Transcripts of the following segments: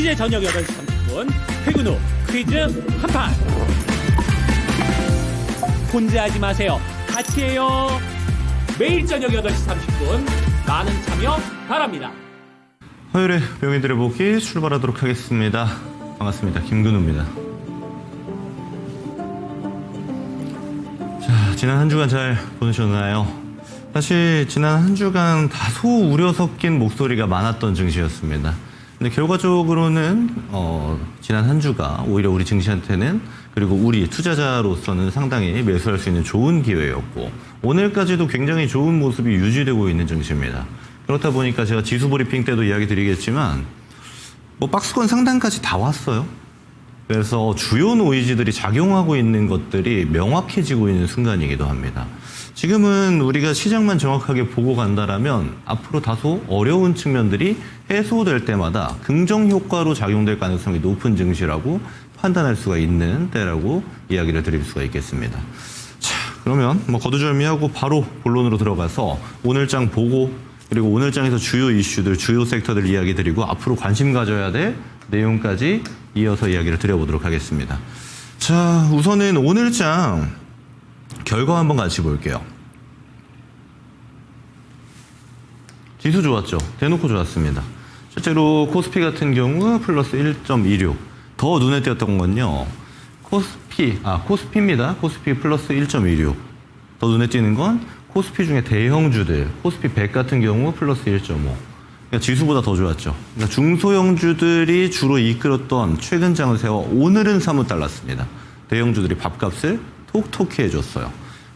이제 저녁 8시 30분 퇴근 후 퀴즈 한판. 혼자 하지 마세요. 같이 해요. 매일 저녁 8시 30분 많은 참여 바랍니다. 화요일에 명인들의 보기 출발하도록 하겠습니다. 반갑습니다. 김근우입니다. 자, 지난 한 주간 잘 보내셨나요? 사실 지난 한 주간 다소 우려 섞인 목소리가 많았던 증시였습니다. 근데 결과적으로는 지난 한 주가 오히려 우리 증시한테는 그리고 우리 투자자로서는 상당히 매수할 수 있는 좋은 기회였고 오늘까지도 굉장히 좋은 모습이 유지되고 있는 증시입니다. 그렇다 보니까 제가 지수 브리핑 때도 이야기 드리겠지만 박스권 상단까지 다 왔어요. 그래서 주요 노이즈들이 작용하고 있는 것들이 명확해지고 있는 순간이기도 합니다. 지금은 우리가 시장만 정확하게 보고 간다라면 앞으로 다소 어려운 측면들이 해소될 때마다 긍정 효과로 작용될 가능성이 높은 증시라고 판단할 수가 있는 때라고 이야기를 드릴 수가 있겠습니다. 자, 그러면 거두절미하고 바로 본론으로 들어가서 오늘장 보고 그리고 오늘장에서 주요 이슈들, 주요 섹터들 이야기 드리고 앞으로 관심 가져야 될 내용까지 이어서 이야기를 드려보도록 하겠습니다. 자, 우선은 오늘장 결과 한번 같이 볼게요. 지수 좋았죠? 대놓고 좋았습니다. 실제로 코스피 같은 경우 플러스 1.26. 더 눈에 띄었던 건요. 코스피입니다. 코스피 플러스 1.26. 더 눈에 띄는 건 코스피 중에 대형주들, 코스피 100 같은 경우 플러스 1.5. 그러니까 지수보다 더 좋았죠. 그러니까 중소형주들이 주로 이끌었던 최근 장을 세워 오늘은 사뭇 달랐습니다. 대형주들이 밥값을 톡톡히 해줬어요.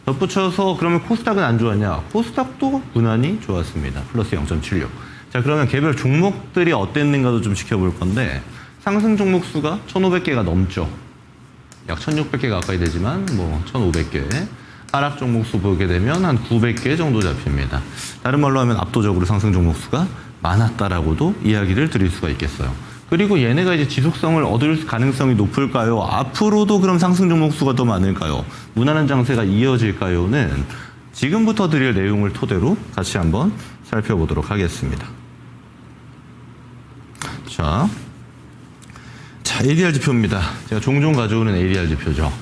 덧붙여서 그러면 코스닥은 안 좋았냐? 코스닥도 무난히 좋았습니다. 플러스 0.76. 자, 그러면 개별 종목들이 어땠는가도 좀 지켜볼 건데 상승 종목 수가 1,500개가 넘죠. 약 1,600개 가까이 되지만 1,500개. 하락 종목 수 보게 되면 한 900개 정도 잡힙니다. 다른 말로 하면 압도적으로 상승 종목 수가 많았다라고도 이야기를 드릴 수가 있겠어요. 그리고 얘네가 이제 지속성을 얻을 가능성이 높을까요? 앞으로도 그럼 상승 종목 수가 더 많을까요? 무난한 장세가 이어질까요?는 지금부터 드릴 내용을 토대로 같이 한번 살펴보도록 하겠습니다. 자, ADR 지표입니다. 제가 종종 가져오는 ADR 지표죠.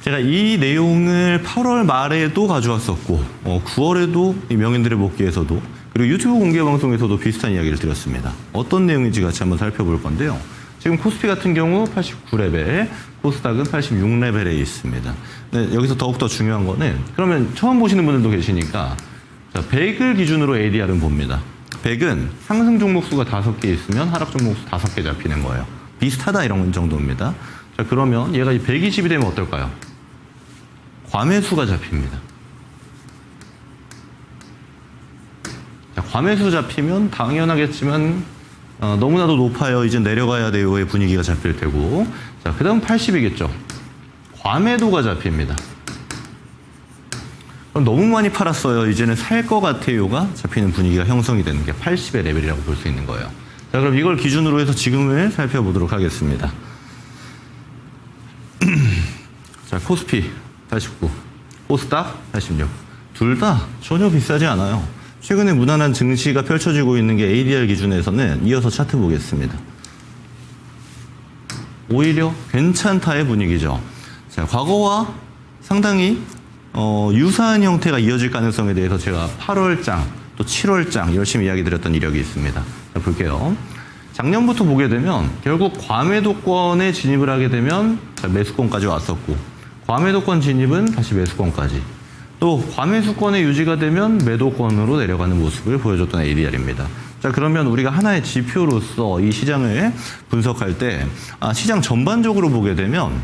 제가 이 내용을 8월 말에도 가져왔었고 9월에도 이 명인들의 복귀에서도 그리고 유튜브 공개 방송에서도 비슷한 이야기를 드렸습니다. 어떤 내용인지 같이 한번 살펴볼 건데요. 지금 코스피 같은 경우 89레벨, 코스닥은 86레벨에 있습니다. 네, 여기서 더욱더 중요한 거는 그러면 처음 보시는 분들도 계시니까 100을 기준으로 ADR은 봅니다. 100은 상승 종목 수가 5개 있으면 하락 종목 수 5개 잡히는 거예요. 비슷하다 이런 정도입니다. 자, 그러면 얘가 120이 되면 어떨까요? 과매수가 잡힙니다. 자, 과매수 잡히면 당연하겠지만 너무나도 높아요. 이제 내려가야 돼요의 분위기가 잡힐 테고 자, 그 다음 80이겠죠. 과매도가 잡힙니다. 그럼 너무 많이 팔았어요. 이제는 살 것 같아요가 잡히는 분위기가 형성이 되는 게 80의 레벨이라고 볼 수 있는 거예요. 자, 그럼 이걸 기준으로 해서 지금을 살펴보도록 하겠습니다. 자, 코스피 89, 코스닥 86. 둘 다 전혀 비싸지 않아요. 최근에 무난한 증시가 펼쳐지고 있는 게 ADR 기준에서는 이어서 차트 보겠습니다. 오히려 괜찮다의 분위기죠. 자, 과거와 상당히 유사한 형태가 이어질 가능성에 대해서 제가 8월장 또 7월장 열심히 이야기 드렸던 이력이 있습니다. 자, 볼게요. 작년부터 보게 되면 결국 과매도권에 진입을 하게 되면 매수권까지 왔었고 과매도권 진입은 다시 매수권까지 또 과매수권에 유지가 되면 매도권으로 내려가는 모습을 보여줬던 ADR입니다. 자, 그러면 우리가 하나의 지표로서 이 시장을 분석할 때 시장 전반적으로 보게 되면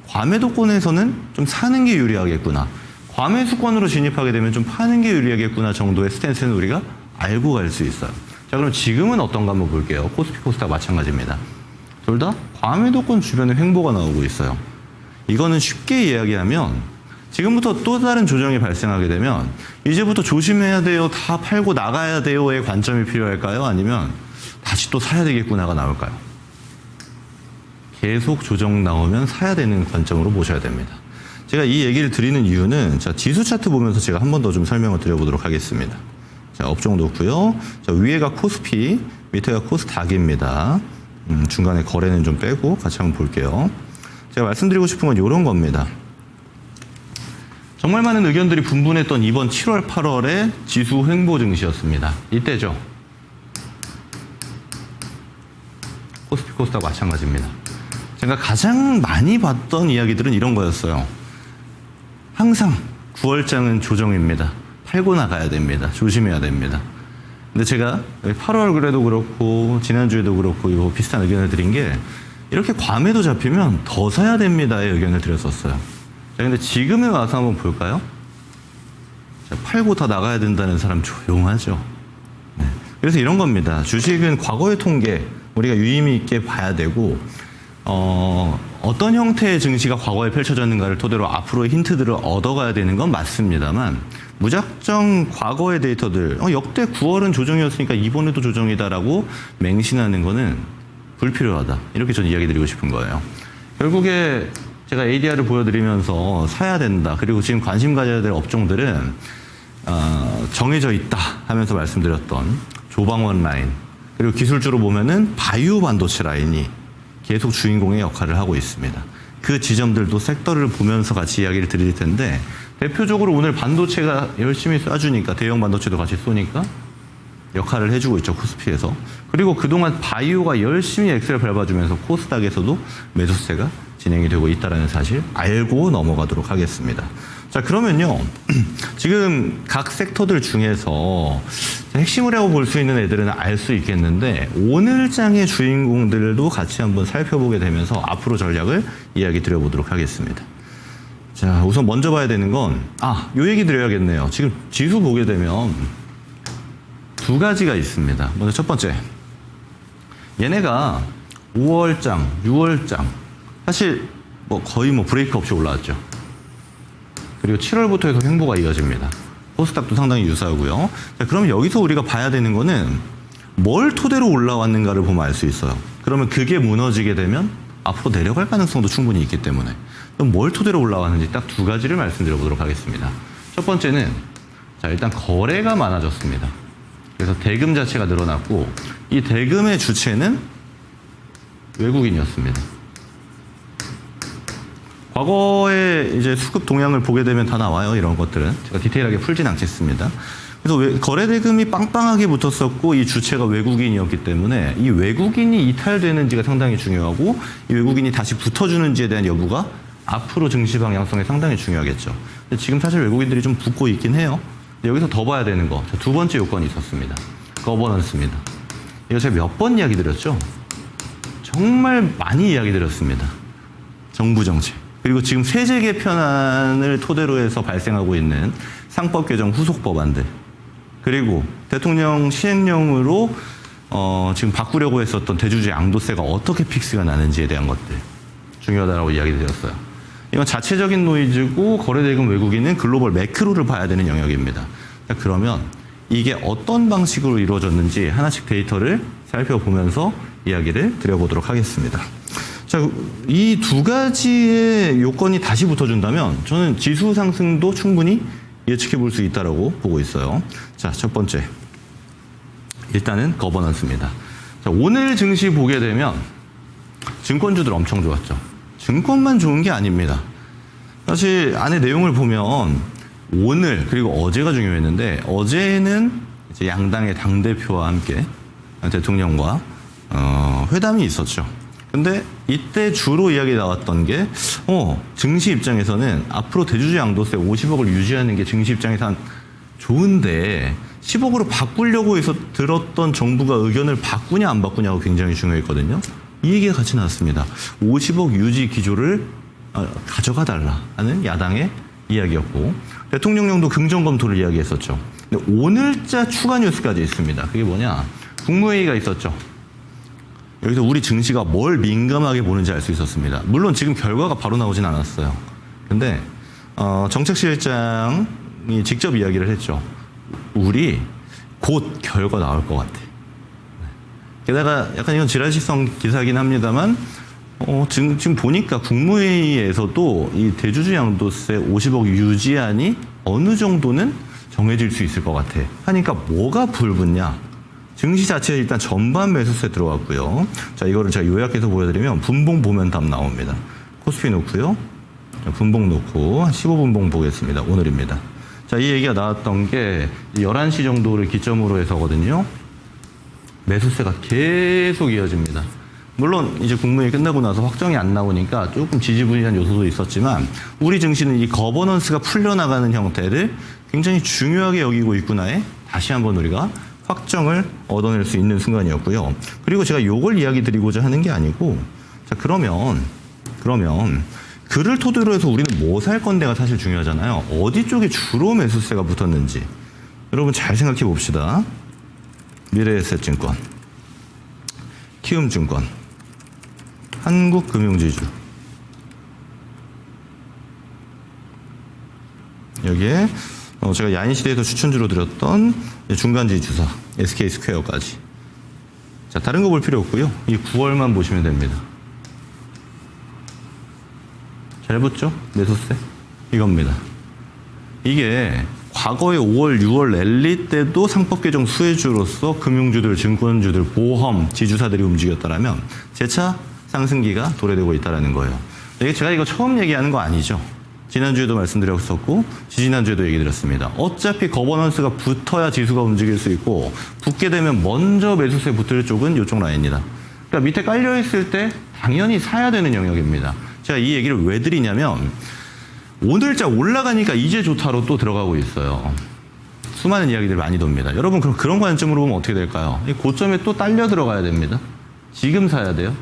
과매도권에서는 좀 사는 게 유리하겠구나. 과매수권으로 진입하게 되면 좀 파는 게 유리하겠구나 정도의 스탠스는 우리가 알고 갈 수 있어요. 자, 그럼 지금은 어떤가 한번 볼게요. 코스피, 코스닥 마찬가지입니다. 둘 다 과매도권 주변에 횡보가 나오고 있어요. 이거는 쉽게 이야기하면 지금부터 또 다른 조정이 발생하게 되면 이제부터 조심해야 돼요, 다 팔고 나가야 돼요의 관점이 필요할까요? 아니면 다시 또 사야 되겠구나가 나올까요? 계속 조정 나오면 사야 되는 관점으로 보셔야 됩니다. 제가 이 얘기를 드리는 이유는 자, 지수 차트 보면서 제가 한 번 더 좀 설명을 드려보도록 하겠습니다. 자, 업종 놓고요. 자, 위에가 코스피, 밑에가 코스닥입니다. 중간에 거래는 좀 빼고 같이 한번 볼게요. 제가 말씀드리고 싶은 건 이런 겁니다. 정말 많은 의견들이 분분했던 이번 7월, 8월의 지수 횡보 증시였습니다. 이때죠. 코스피 코스닥 마찬가지입니다. 제가 가장 많이 봤던 이야기들은 이런 거였어요. 항상 9월장은 조정입니다. 팔고 나가야 됩니다. 조심해야 됩니다. 근데 제가 8월 그래도 그렇고 지난주에도 그렇고 이 비슷한 의견을 드린 게 이렇게 과매도 잡히면 더 사야 됩니다의 의견을 드렸었어요. 자, 근데 지금에 와서 한번 볼까요? 자, 팔고 다 나가야 된다는 사람 조용하죠. 네. 그래서 이런 겁니다. 주식은 과거의 통계 우리가 유의미 있게 봐야 되고 어떤 형태의 증시가 과거에 펼쳐졌는가를 토대로 앞으로의 힌트들을 얻어가야 되는 건 맞습니다만 무작정 과거의 데이터들 역대 9월은 조정이었으니까 이번에도 조정이다라고 맹신하는 거는 불필요하다. 이렇게 저는 이야기 드리고 싶은 거예요. 결국에 제가 ADR을 보여드리면서 사야 된다. 그리고 지금 관심 가져야 될 업종들은 정해져 있다 하면서 말씀드렸던 조방원 라인 그리고 기술주로 보면은 바이오 반도체 라인이 계속 주인공의 역할을 하고 있습니다. 그 지점들도 섹터를 보면서 같이 이야기를 드릴 텐데 대표적으로 오늘 반도체가 열심히 쏴주니까 대형 반도체도 같이 쏘니까 역할을 해주고 있죠. 코스피에서. 그리고 그동안 바이오가 열심히 엑셀을 밟아주면서 코스닥에서도 매수세가 진행이 되고 있다는 사실 알고 넘어가도록 하겠습니다. 자, 그러면요. 지금 각 섹터들 중에서 핵심이라고 볼 수 있는 애들은 알 수 있겠는데 오늘 장의 주인공들도 같이 한번 살펴보게 되면서 앞으로 전략을 이야기 드려보도록 하겠습니다. 자, 우선 먼저 봐야 되는 건 요 얘기 드려야겠네요. 지금 지수 보게 되면 두 가지가 있습니다. 먼저 첫 번째. 얘네가 5월장, 6월장 사실 거의 브레이크 없이 올라왔죠. 그리고 7월부터 해서 횡보가 이어집니다. 코스닥도 상당히 유사하고요. 자, 그럼 여기서 우리가 봐야 되는 거는 뭘 토대로 올라왔는가를 보면 알 수 있어요. 그러면 그게 무너지게 되면 앞으로 내려갈 가능성도 충분히 있기 때문에 그럼 뭘 토대로 올라왔는지 딱 두 가지를 말씀드려 보도록 하겠습니다. 첫 번째는 자, 일단 거래가 많아졌습니다. 그래서 대금 자체가 늘어났고 이 대금의 주체는 외국인이었습니다. 과거에 이제 수급 동향을 보게 되면 다 나와요. 이런 것들은 제가 디테일하게 풀진 않겠습니다. 그래서 거래 대금이 빵빵하게 붙었었고 이 주체가 외국인이었기 때문에 이 외국인이 이탈되는지가 상당히 중요하고 이 외국인이 다시 붙어주는지에 대한 여부가 앞으로 증시 방향성에 상당히 중요하겠죠. 근데 지금 사실 외국인들이 좀 붙고 있긴 해요. 근데 여기서 더 봐야 되는 거. 두 번째 요건이 있었습니다. 거버넌스입니다. 이거 제가 몇 번 이야기 드렸죠? 정말 많이 이야기 드렸습니다. 정부 정책. 그리고 지금 세제 개편안을 토대로 해서 발생하고 있는 상법 개정 후속 법안들. 그리고 대통령 시행령으로 지금 바꾸려고 했었던 대주주 양도세가 어떻게 픽스가 나는지에 대한 것들. 중요하다고 이야기 드렸어요. 이건 자체적인 노이즈고 거래대금 외국인은 글로벌 매크로를 봐야 되는 영역입니다. 자, 그러면 이게 어떤 방식으로 이루어졌는지 하나씩 데이터를 살펴보면서 이야기를 드려보도록 하겠습니다. 자, 이 두 가지의 요건이 다시 붙어준다면 저는 지수 상승도 충분히 예측해 볼 수 있다고 보고 있어요. 자, 첫 번째. 일단은 거버넌스입니다. 자, 오늘 증시 보게 되면 증권주들 엄청 좋았죠. 증권만 좋은 게 아닙니다. 사실 안에 내용을 보면 오늘 그리고 어제가 중요했는데 어제는 이제 양당의 당대표와 함께 대통령과 회담이 있었죠. 근데 이때 주로 이야기 나왔던 게 증시 입장에서는 앞으로 대주주 양도세 50억을 유지하는 게 증시 입장에선 좋은데 10억으로 바꾸려고 해서 들었던 정부가 의견을 바꾸냐 안 바꾸냐가 굉장히 중요했거든요. 이 얘기가 같이 나왔습니다. 50억 유지 기조를 가져가 달라 하는 야당의 이야기였고 대통령령도 긍정 검토를 이야기했었죠. 근데 오늘자 추가 뉴스까지 있습니다. 그게 뭐냐? 국무회의가 있었죠. 여기서 우리 증시가 뭘 민감하게 보는지 알 수 있었습니다. 물론 지금 결과가 바로 나오진 않았어요. 근데 정책실장이 직접 이야기를 했죠. 우리 곧 결과 나올 것 같아. 게다가 약간 이건 지라시성 기사긴 합니다만 지금 보니까 국무회의에서도 이 대주주 양도세 50억 유지안이 어느 정도는 정해질 수 있을 것 같아. 하니까 뭐가 불붙냐? 증시 자체에 일단 전반 매수세 들어갔고요. 자, 이거를 제가 요약해서 보여드리면 분봉 보면 답 나옵니다. 코스피 놓고요. 자, 분봉 놓고 15분봉 보겠습니다. 오늘입니다. 자, 이 얘기가 나왔던 게 11시 정도를 기점으로 해서거든요. 매수세가 계속 이어집니다. 물론 이제 국무회의 끝나고 나서 확정이 안 나오니까 조금 지지부진한 요소도 있었지만 우리 증시는 이 거버넌스가 풀려나가는 형태를 굉장히 중요하게 여기고 있구나에 다시 한번 우리가 확정을 얻어낼 수 있는 순간이었고요. 그리고 제가 요걸 이야기 드리고자 하는 게 아니고 자 그러면 그를 토대로 해서 우리는 뭐 살 건데가 사실 중요하잖아요. 어디 쪽에 주로 매수세가 붙었는지 여러분 잘 생각해 봅시다. 미래에셋증권, 키움증권, 한국금융지주 여기에 제가 야인시대에서 추천주로 드렸던 중간지주사 SK스퀘어까지. 자, 다른 거 볼 필요 없고요. 이 9월만 보시면 됩니다. 잘 붙죠? 매수세 이겁니다. 이게 과거에 5월, 6월 랠리 때도 상법 개정 수혜주로서 금융주들, 증권주들, 보험, 지주사들이 움직였다라면 재차 상승기가 도래되고 있다는 거예요. 제가 이거 처음 얘기하는 거 아니죠. 지난주에도 말씀드렸었고 지지난주에도 얘기 드렸습니다. 어차피 거버넌스가 붙어야 지수가 움직일 수 있고 붙게 되면 먼저 매수세 붙을 쪽은 이쪽 라인입니다. 그러니까 밑에 깔려있을 때 당연히 사야 되는 영역입니다. 제가 이 얘기를 왜 드리냐면 오늘자 올라가니까 이제 좋다로 또 들어가고 있어요. 수많은 이야기들 많이 돕니다. 여러분 그럼 그런 관점으로 보면 어떻게 될까요? 이 고점에 또 딸려 들어가야 됩니다. 지금 사야 돼요?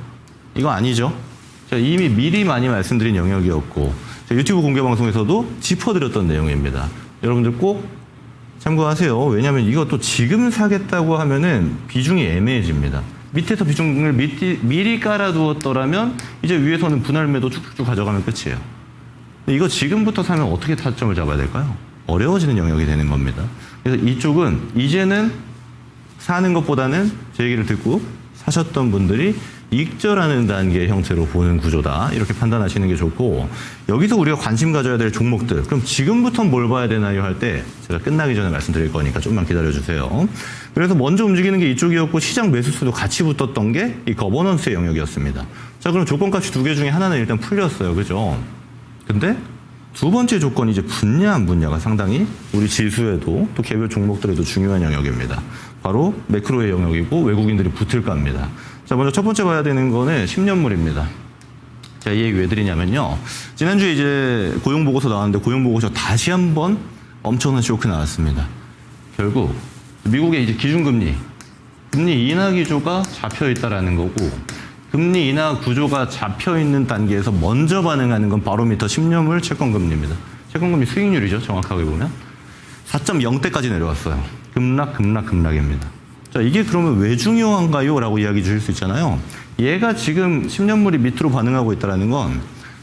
이거 아니죠? 제가 이미 미리 많이 말씀드린 영역이었고 제가 유튜브 공개 방송에서도 짚어드렸던 내용입니다. 여러분들 꼭 참고하세요. 왜냐하면 이것도 지금 사겠다고 하면은 비중이 애매해집니다. 밑에서 비중을 미리 깔아두었더라면 이제 위에서는 분할 매도 쭉쭉쭉 가져가면 끝이에요. 근데 이거 지금부터 사면 어떻게 타점을 잡아야 될까요? 어려워지는 영역이 되는 겁니다. 그래서 이쪽은 이제는 사는 것보다는 제 얘기를 듣고 사셨던 분들이 익절하는 단계의 형태로 보는 구조다. 이렇게 판단하시는 게 좋고 여기서 우리가 관심 가져야 될 종목들 그럼 지금부터 뭘 봐야 되나요? 할 때 제가 끝나기 전에 말씀드릴 거니까 좀만 기다려주세요. 그래서 먼저 움직이는 게 이쪽이었고 시장 매수수도 같이 붙었던 게 이 거버넌스의 영역이었습니다. 자 그럼 조건값이 두 개 중에 하나는 일단 풀렸어요. 그죠? 근데 두 번째 조건이 이제 붙냐 안 붙냐가 상당히 우리 지수에도 또 개별 종목들에도 중요한 영역입니다. 바로 매크로의 영역이고 외국인들이 붙을까 합니다. 자, 먼저 첫 번째 봐야 되는 거는 10년물입니다. 제가 이 얘기 왜 드리냐면요. 지난주에 이제 고용보고서 나왔는데 고용보고서 다시 한번 엄청난 쇼크 나왔습니다. 결국 미국의 이제 기준금리, 금리 인하 기조가 잡혀 있다라는 거고 금리 인하 구조가 잡혀 있는 단계에서 먼저 반응하는 건 바로미터 10년물 채권금리입니다. 채권금리 수익률이죠. 정확하게 보면 4.0대까지 내려왔어요. 급락입니다. 자, 이게 그러면 왜 중요한가요? 라고 이야기 주실 수 있잖아요. 얘가 지금 10년물이 밑으로 반응하고 있다는 건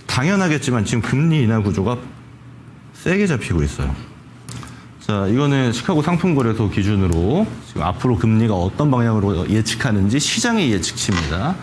당연하겠지만 지금 금리 인하 구조가 세게 잡히고 있어요. 자, 이거는 시카고 상품거래소 기준으로 지금 앞으로 금리가 어떤 방향으로 예측하는지 시장의 예측치입니다.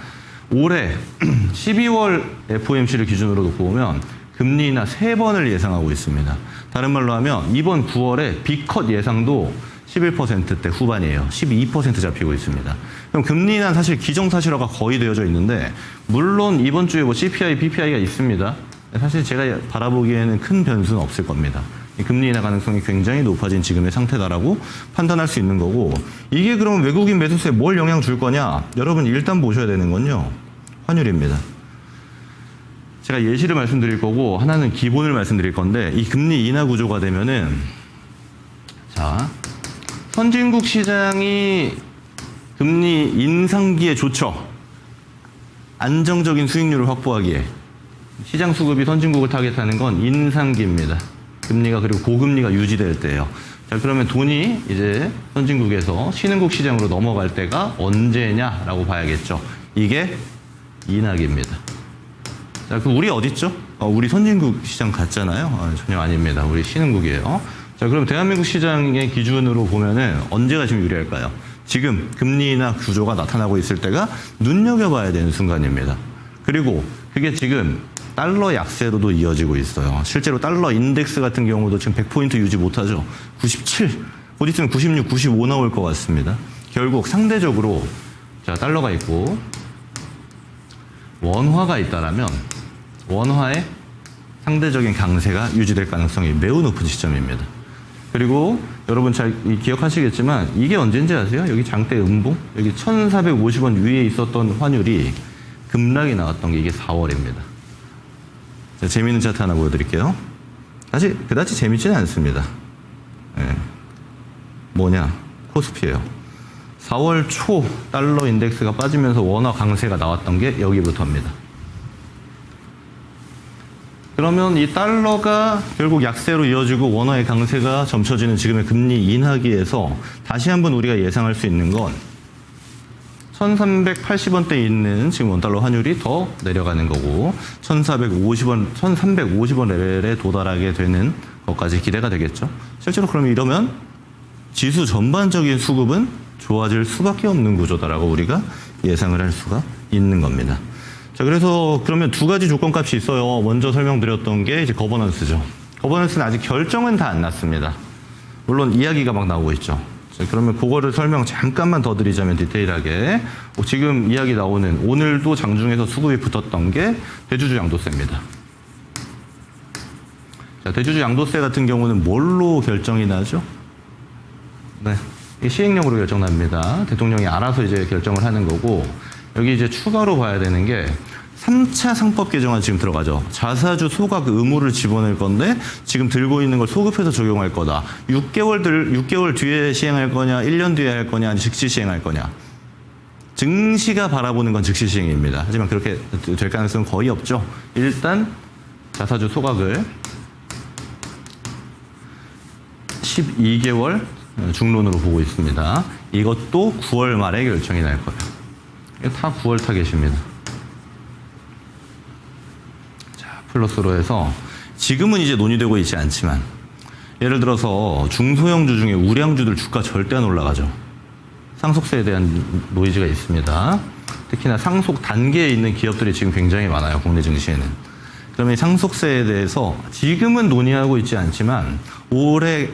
올해 12월 FOMC를 기준으로 놓고 보면 금리 인하 3번을 예상하고 있습니다. 다른 말로 하면 이번 9월에 B컷 예상도 11%대 후반이에요. 12% 잡히고 있습니다. 그럼 금리 인하는 사실 기정사실화가 거의 되어져 있는데 물론 이번 주에 뭐 CPI, PPI가 있습니다. 사실 제가 바라보기에는 큰 변수는 없을 겁니다. 금리 인하 가능성이 굉장히 높아진 지금의 상태다라고 판단할 수 있는 거고 이게 그럼 외국인 매수세에 뭘 영향 줄 거냐? 여러분 일단 보셔야 되는 건요. 환율입니다. 제가 예시를 말씀드릴 거고 하나는 기본을 말씀드릴 건데 이 금리 인하 구조가 되면은 자 선진국 시장이 금리 인상기에 좋죠. 안정적인 수익률을 확보하기에 시장 수급이 선진국을 타겟하는 건 인상기입니다. 금리가 그리고 고금리가 유지될 때예요. 자 그러면 돈이 이제 선진국에서 신흥국 시장으로 넘어갈 때가 언제냐라고 봐야겠죠. 이게 인하기입니다. 자, 그 우리 어디 있죠? 우리 선진국 시장 같잖아요. 전혀 아닙니다. 우리 신흥국이에요. 자, 그럼 대한민국 시장의 기준으로 보면은 언제가 지금 유리할까요? 지금 금리 인하 구조가 나타나고 있을 때가 눈여겨봐야 되는 순간입니다. 그리고 그게 지금 달러 약세로도 이어지고 있어요. 실제로 달러 인덱스 같은 경우도 지금 100포인트 유지 못하죠. 97, 곧 있으면 96, 95 나올 것 같습니다. 결국 상대적으로 자, 달러가 있고 원화가 있다라면 원화의 상대적인 강세가 유지될 가능성이 매우 높은 시점입니다. 그리고 여러분 잘 기억하시겠지만 이게 언제인지 아세요? 여기 장대 음봉 여기 1450원 위에 있었던 환율이 급락이 나왔던 게 이게 4월입니다. 자, 재미있는 차트 하나 보여드릴게요. 사실 그다지 재밌지는 않습니다. 네. 뭐냐? 코스피예요. 4월 초 달러 인덱스가 빠지면서 원화 강세가 나왔던 게 여기부터입니다. 그러면 이 달러가 결국 약세로 이어지고 원화의 강세가 점쳐지는 지금의 금리 인하기에서 다시 한번 우리가 예상할 수 있는 건 1380원대에 있는 지금 원달러 환율이 더 내려가는 거고 1350원 레벨에 도달하게 되는 것까지 기대가 되겠죠. 실제로 그러면 이러면 지수 전반적인 수급은 좋아질 수밖에 없는 구조다라고 우리가 예상을 할 수가 있는 겁니다. 자, 그래서 그러면 두 가지 조건값이 있어요. 먼저 설명드렸던 게 이제 거버넌스죠. 거버넌스는 아직 결정은 다 안 났습니다. 물론 이야기가 막 나오고 있죠. 자, 그러면 그거를 설명 잠깐만 더 드리자면 디테일하게 지금 이야기 나오는 오늘도 장중에서 수급이 붙었던 게 대주주 양도세입니다. 자, 대주주 양도세 같은 경우는 뭘로 결정이 나죠? 네, 이게 시행령으로 결정납니다. 대통령이 알아서 이제 결정을 하는 거고 여기 이제 추가로 봐야 되는 게 3차 상법 개정안 지금 들어가죠. 자사주 소각 의무를 집어넣을 건데 지금 들고 있는 걸 소급해서 적용할 거다. 6개월 뒤에 시행할 거냐, 1년 뒤에 할 거냐, 아니 즉시 시행할 거냐. 증시가 바라보는 건 즉시 시행입니다. 하지만 그렇게 될 가능성은 거의 없죠. 일단 자사주 소각을 12개월 중론으로 보고 있습니다. 이것도 9월 말에 결정이 날 거예요. 이거 다 9월 타겟입니다. 자, 플러스로 해서 지금은 이제 논의되고 있지 않지만 예를 들어서 중소형주 중에 우량주들 주가 절대 안 올라가죠. 상속세에 대한 노이즈가 있습니다. 특히나 상속 단계에 있는 기업들이 지금 굉장히 많아요. 국내 증시에는. 그러면 이 상속세에 대해서 지금은 논의하고 있지 않지만 올해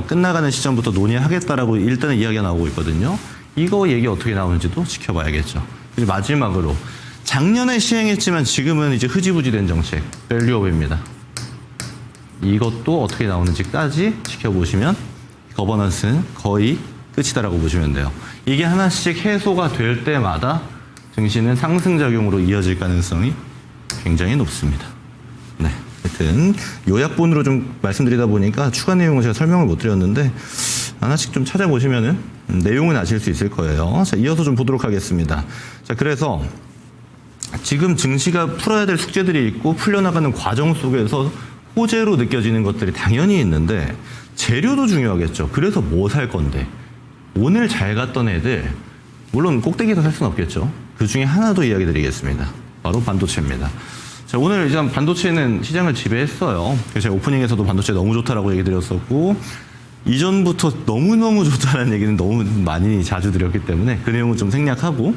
끝나가는 시점부터 논의하겠다라고 일단은 이야기가 나오고 있거든요. 이거 얘기 어떻게 나오는지도 지켜봐야겠죠. 그리고 마지막으로 작년에 시행했지만 지금은 이제 흐지부지 된 정책 밸류업입니다. 이것도 어떻게 나오는지까지 지켜보시면 거버넌스는 거의 끝이다라고 보시면 돼요. 이게 하나씩 해소가 될 때마다 증시는 상승작용으로 이어질 가능성이 굉장히 높습니다. 네, 하여튼 요약본으로 좀 말씀드리다 보니까 추가 내용을 제가 설명을 못 드렸는데 하나씩 좀 찾아보시면은 내용은 아실 수 있을 거예요. 자, 이어서 좀 보도록 하겠습니다. 자, 그래서 지금 증시가 풀어야 될 숙제들이 있고 풀려나가는 과정 속에서 호재로 느껴지는 것들이 당연히 있는데 재료도 중요하겠죠. 그래서 뭐 살 건데 오늘 잘 갔던 애들 물론 꼭대기에서 살 수는 없겠죠. 그 중에 하나 더 이야기 드리겠습니다. 바로 반도체입니다. 자, 오늘 이제 반도체는 시장을 지배했어요. 제가 오프닝에서도 반도체 너무 좋다라고 얘기 드렸었고 이전부터 너무너무 좋다는 얘기는 너무 많이 자주 드렸기 때문에 그 내용은 좀 생략하고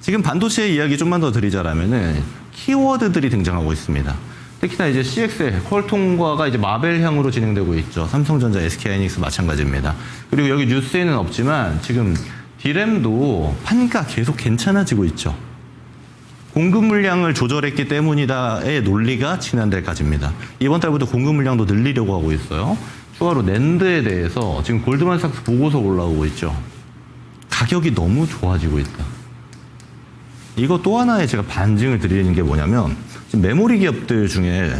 지금 반도체 이야기 좀만 더 드리자라면은 키워드들이 등장하고 있습니다. 특히나 이제 CXL, 퀄통과가 이제 마벨향으로 진행되고 있죠. 삼성전자, SK하이닉스 마찬가지입니다. 그리고 여기 뉴스에는 없지만 지금 D램도 판가 계속 괜찮아지고 있죠. 공급 물량을 조절했기 때문이다의 논리가 지난달까지입니다. 이번 달부터 공급 물량도 늘리려고 하고 있어요. 추가로 낸드에 대해서 지금 골드만삭스 보고서 올라오고 있죠. 가격이 너무 좋아지고 있다. 이거 또 하나의 제가 반증을 드리는 게 뭐냐면 지금 메모리 기업들 중에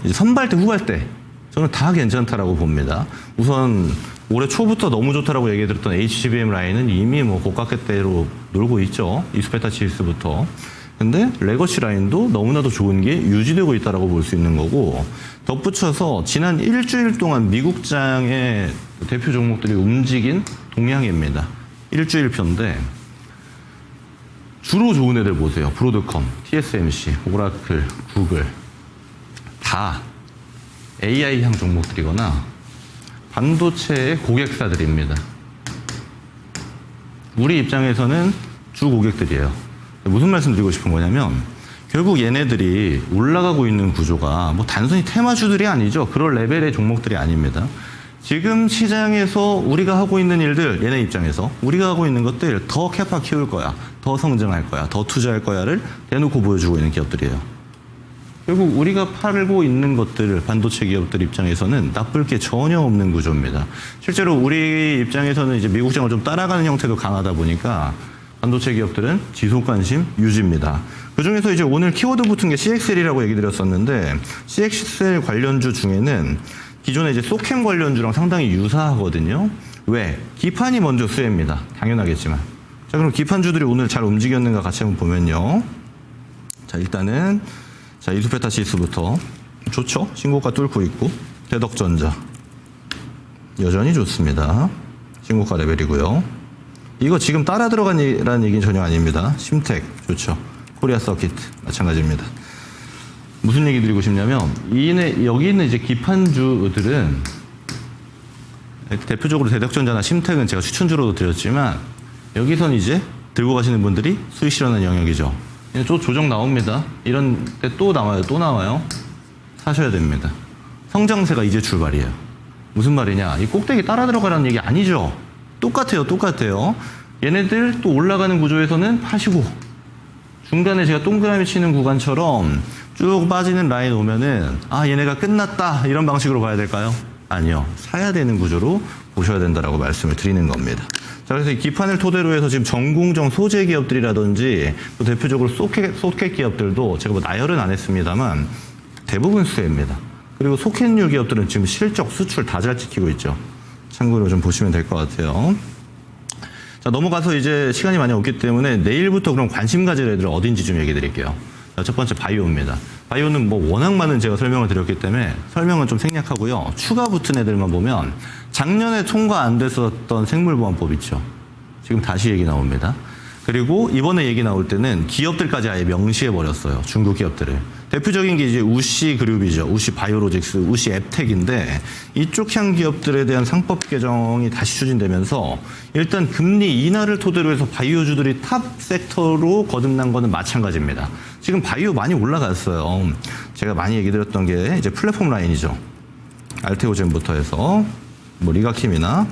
이제 선발 때 후발 때 저는 다 괜찮다라고 봅니다. 우선 올해 초부터 너무 좋다라고 얘기 드렸던 HBM 라인은 이미 뭐 고가격대로 놀고 있죠. 이스페타치스부터. 근데 레거시 라인도 너무나도 좋은 게 유지되고 있다라고 볼 수 있는 거고 덧붙여서 지난 일주일 동안 미국장의 대표 종목들이 움직인 동향입니다. 일주일편인데 주로 좋은 애들 보세요. 브로드컴, TSMC, 오라클, 구글 다 AI향 종목들이거나 반도체의 고객사들입니다. 우리 입장에서는 주 고객들이에요. 무슨 말씀 드리고 싶은 거냐면 결국 얘네들이 올라가고 있는 구조가 뭐 단순히 테마주들이 아니죠. 그럴 레벨의 종목들이 아닙니다. 지금 시장에서 우리가 하고 있는 일들, 얘네 입장에서 우리가 하고 있는 것들 더 캐파 키울 거야, 더 성장할 거야, 더 투자할 거야를 대놓고 보여주고 있는 기업들이에요. 결국 우리가 팔고 있는 것들을 반도체 기업들 입장에서는 나쁠 게 전혀 없는 구조입니다. 실제로 우리 입장에서는 이제 미국 장을 좀 따라가는 형태도 강하다 보니까 반도체 기업들은 지속 관심 유지입니다. 그 중에서 이제 오늘 키워드 붙은 게 CXL이라고 얘기 드렸었는데 CXL 관련주 중에는 기존에 이제 소캠 관련주랑 상당히 유사하거든요. 왜? 기판이 먼저 수혜입니다. 당연하겠지만. 자, 그럼 기판주들이 오늘 잘 움직였는가 같이 한번 보면요. 자, 일단은 자, 이수페타시스부터 좋죠. 신고가 뚫고 있고 대덕전자 여전히 좋습니다. 신고가 레벨이고요. 이거 지금 따라 들어간이라는 얘기는 전혀 아닙니다. 심텍 좋죠. 코리아 서킷 마찬가지입니다. 무슨 얘기 드리고 싶냐면 여기 있는 이제 기판주들은 대표적으로 대덕전자나 심텍은 제가 추천주로도 드렸지만 여기선 이제 들고 가시는 분들이 수익 실현하는 영역이죠. 또 조정 나옵니다. 이런 때 또 나와요. 사셔야 됩니다. 성장세가 이제 출발이에요. 무슨 말이냐? 이 꼭대기 따라 들어가라는 얘기 아니죠. 똑같아요. 얘네들 또 올라가는 구조에서는 파시고 중간에 제가 동그라미 치는 구간처럼 쭉 빠지는 라인 오면은 아 얘네가 끝났다 이런 방식으로 봐야 될까요? 아니요. 사야 되는 구조로 보셔야 된다라고 말씀을 드리는 겁니다. 자, 그래서 이 기판을 토대로 해서 지금 전공정 소재 기업들이라든지 또 대표적으로 소켓 기업들도 제가 뭐 나열은 안 했습니다만 대부분 수혜입니다. 그리고 소켓류 기업들은 지금 실적 수출 다 잘 지키고 있죠. 참고로 좀 보시면 될 것 같아요. 자, 넘어가서 이제 시간이 많이 없기 때문에 내일부터 그럼 관심 가질 애들 어딘지 좀 얘기 드릴게요. 자, 첫 번째 바이오입니다. 바이오는 뭐 워낙 많은 제가 설명을 드렸기 때문에 설명은 좀 생략하고요. 추가 붙은 애들만 보면 작년에 통과 안 됐었던 생물보안법 있죠. 지금 다시 얘기 나옵니다. 그리고 이번에 얘기 나올 때는 기업들까지 아예 명시해 버렸어요. 중국 기업들을. 대표적인 게 이제 우시 그룹이죠. 우시 바이오로직스, 우시 앱텍인데 이쪽 향 기업들에 대한 상법 개정이 다시 추진되면서 일단 금리 인하를 토대로 해서 바이오주들이 탑 섹터로 거듭난 거는 마찬가지입니다. 지금 바이오 많이 올라갔어요. 제가 많이 얘기 드렸던 게 이제 플랫폼 라인이죠. 알테오젠부터 해서 뭐 리가킴이나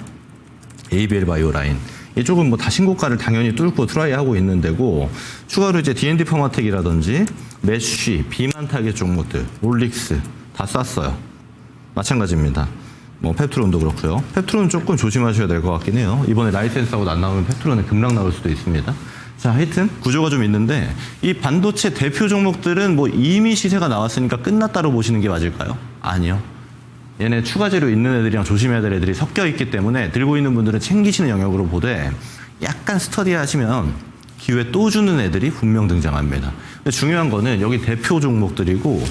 ABL 바이오 라인. 이쪽은 뭐 다 신고가를 당연히 뚫고 트라이하고 있는 데고 추가로 이제 D&D 퍼마텍이라든지 메쉬, 비만 타겟 종목들, 올릭스 다 쌌어요. 마찬가지입니다. 뭐 펩트론도 그렇고요. 펩트론은 조금 조심하셔야 될 것 같긴 해요. 이번에 라이센스하고 안 나오면 펩트론은 급락 나올 수도 있습니다. 자, 하여튼 구조가 좀 있는데 이 반도체 대표 종목들은 뭐 이미 시세가 나왔으니까 끝났다로 보시는 게 맞을까요? 아니요. 얘네 추가 재료 있는 애들이랑 조심해야 될 애들이 섞여 있기 때문에 들고 있는 분들은 챙기시는 영역으로 보되 약간 스터디 하시면 기회 또 주는 애들이 분명 등장합니다. 근데 중요한 거는 여기 대표 종목들이고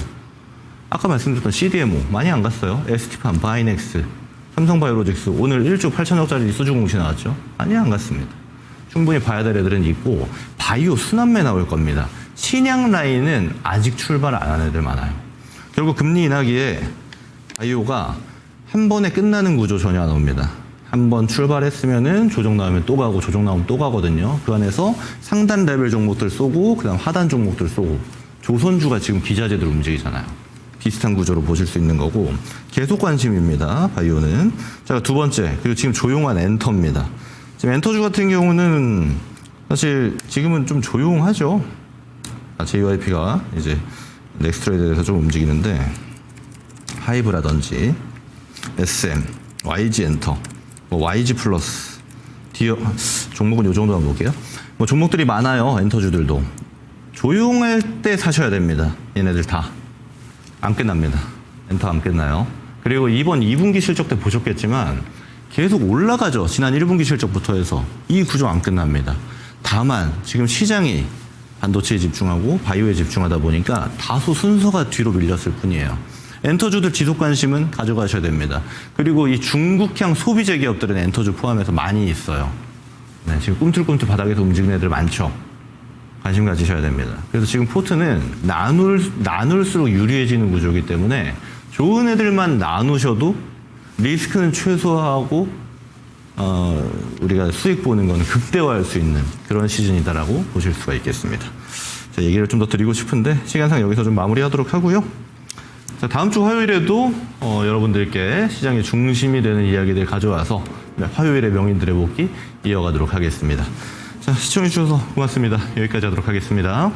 아까 말씀드렸던 CDMO 많이 안 갔어요. ST판, 바이넥스, 삼성바이오로직스 오늘 1조 8천억짜리 수주 공시 나왔죠. 많이 안 갔습니다. 충분히 봐야 될 애들은 있고 바이오 순환매 나올 겁니다. 신약 라인은 아직 출발 안 한 애들 많아요. 결국 금리 인하기에 바이오가 한 번에 끝나는 구조 전혀 안 옵니다. 한 번 출발했으면은 조정 나오면 또 가고 조정 나오면 또 가거든요. 그 안에서 상단 레벨 종목들 쏘고 그다음 하단 종목들 쏘고 조선주가 지금 기자재들 움직이잖아요. 비슷한 구조로 보실 수 있는 거고 계속 관심입니다. 바이오는. 자, 두 번째 그리고 지금 조용한 엔터입니다. 지금 엔터주 같은 경우는 사실 지금은 좀 조용하죠. JYP가 이제 넥스트레이드에 대해서 좀 움직이는데 하이브라든지 SM, YG 엔터, 뭐 YG 플러스, 디어 종목은 요 정도 한번 볼게요. 뭐 종목들이 많아요. 엔터주들도 조용할 때 사셔야 됩니다. 얘네들 다 안 끝납니다. 엔터 안 끝나요. 그리고 이번 2분기 실적 때 보셨겠지만 계속 올라가죠. 지난 1분기 실적부터 해서 이 구조 안 끝납니다. 다만 지금 시장이 반도체에 집중하고 바이오에 집중하다 보니까 다소 순서가 뒤로 밀렸을 뿐이에요. 엔터주들 지속 관심은 가져가셔야 됩니다. 그리고 이 중국향 소비재 기업들은 엔터주 포함해서 많이 있어요. 네, 지금 꿈틀꿈틀 바닥에서 움직이는 애들 많죠. 관심 가지셔야 됩니다. 그래서 지금 포트는 나눌수록 유리해지는 구조이기 때문에 좋은 애들만 나누셔도 리스크는 최소화하고 우리가 수익 보는 건 극대화할 수 있는 그런 시즌이다라고 보실 수가 있겠습니다. 자, 얘기를 좀 더 드리고 싶은데 시간상 여기서 좀 마무리하도록 하고요. 자, 다음 주 화요일에도 여러분들께 시장의 중심이 되는 이야기들 가져와서 화요일에 명인들의 복귀 이어가도록 하겠습니다. 자, 시청해주셔서 고맙습니다. 여기까지 하도록 하겠습니다.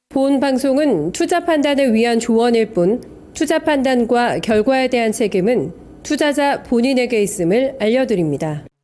본 방송은 투자 판단을 위한 조언일 뿐 투자 판단과 결과에 대한 책임은 투자자 본인에게 있음을 알려드립니다.